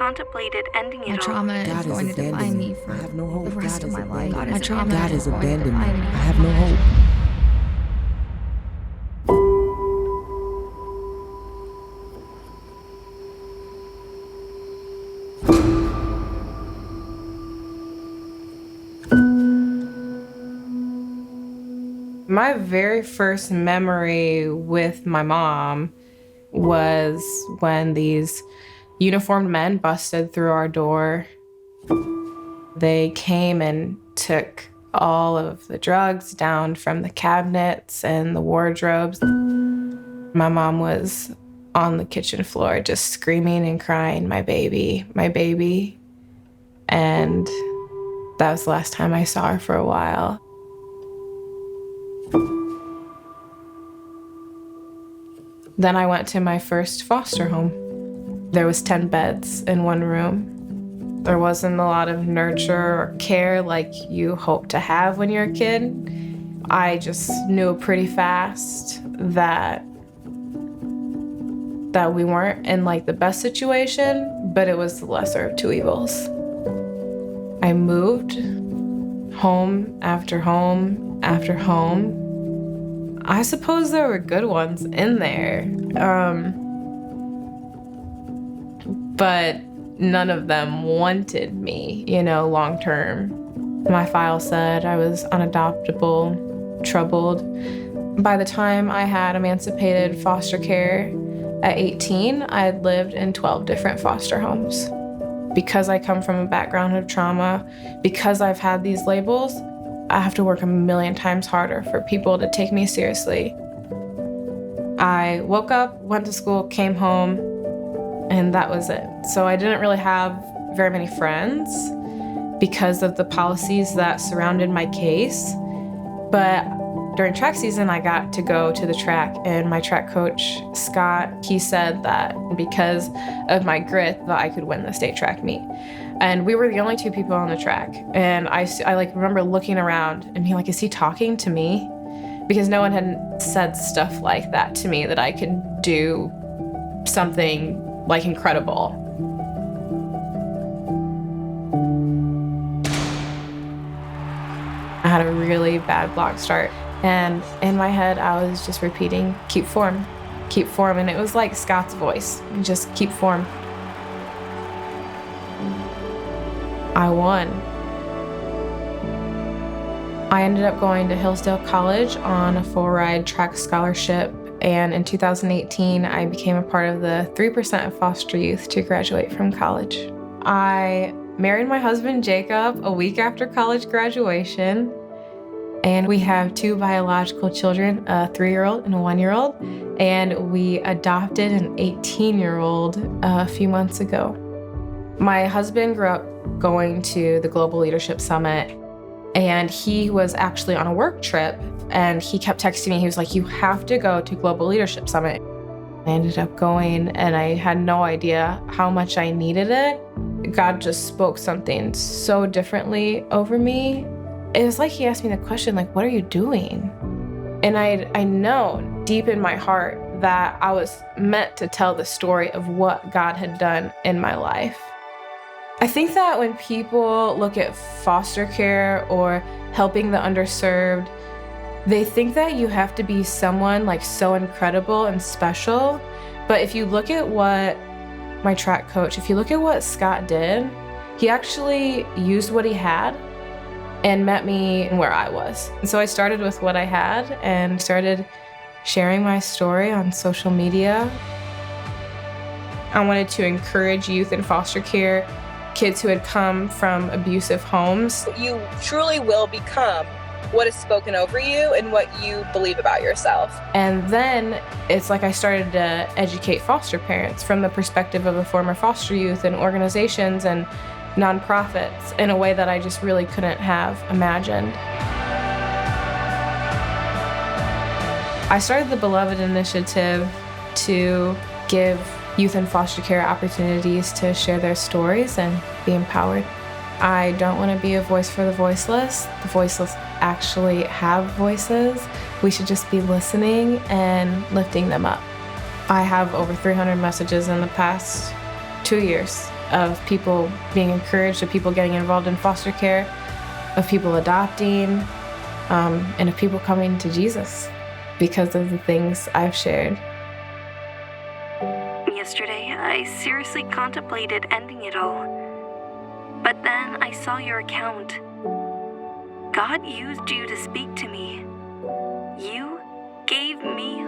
contemplated ending it all. My trauma is going to define me for the rest of my life. My trauma God is has going to abandoned me. define me. I have no hope. My very first memory with my mom was when these uniformed men busted through our door. They came and took all of the drugs down from the cabinets and the wardrobes. My mom was on the kitchen floor just screaming and crying, my baby, my baby. And that was the last time I saw her for a while. Then I went to my first foster home. There was 10 beds in one room. There wasn't a lot of nurture or care like you hope to have when you're a kid. I just knew pretty fast that we weren't in like the best situation, but it was the lesser of two evils. I moved home after home after home. I suppose there were good ones in there, but none of them wanted me, long term. My file said I was unadoptable, troubled. By the time I had emancipated foster care at 18, I had lived in 12 different foster homes. Because I come from a background of trauma, because I've had these labels, I have to work a million times harder for people to take me seriously. I woke up, went to school, came home, and that was it. So I didn't really have very many friends because of the policies that surrounded my case. But during track season, I got to go to the track, and my track coach, Scott, he said that because of my grit that I could win the state track meet. And we were the only two people on the track. And I remember looking around and being like, is he talking to me? Because no one had said stuff like that to me, that I could do something like incredible. I had a really bad block start. And in my head, I was just repeating, keep form. And it was like Scott's voice, just keep form. I won. I ended up going to Hillsdale College on a full-ride track scholarship, and in 2018, I became a part of the 3% of foster youth to graduate from college. I married my husband, Jacob, a week after college graduation, and we have two biological children, a 3-year-old and a 1-year-old, and we adopted an 18-year-old a few months ago. My husband grew up going to the Global Leadership Summit, and he was actually on a work trip, and he kept texting me. He was like, you have to go to Global Leadership Summit. I ended up going, and I had no idea how much I needed it. God just spoke something so differently over me. It was like he asked me the question, like, what are you doing? And I know deep in my heart that I was meant to tell the story of what God had done in my life. I think that when people look at foster care or helping the underserved, they think that you have to be someone like so incredible and special. But if you look at what my track coach, if you look at what Scott did, he actually used what he had and met me where I was. And so I started with what I had and started sharing my story on social media. I wanted to encourage youth in foster care, kids who had come from abusive homes. You truly will become what is spoken over you and what you believe about yourself. And then it's like I started to educate foster parents from the perspective of a former foster youth and organizations and nonprofits in a way that I just really couldn't have imagined. I started the Beloved Initiative to give youth in foster care opportunities to share their stories and be empowered. I don't want to be a voice for the voiceless. The voiceless actually have voices. We should just be listening and lifting them up. I have over 300 messages in the past 2 years of people being encouraged, of people getting involved in foster care, of people adopting, and of people coming to Jesus because of the things I've shared. Yesterday, I seriously contemplated ending it all. But then I saw your account. God used you to speak to me. You gave me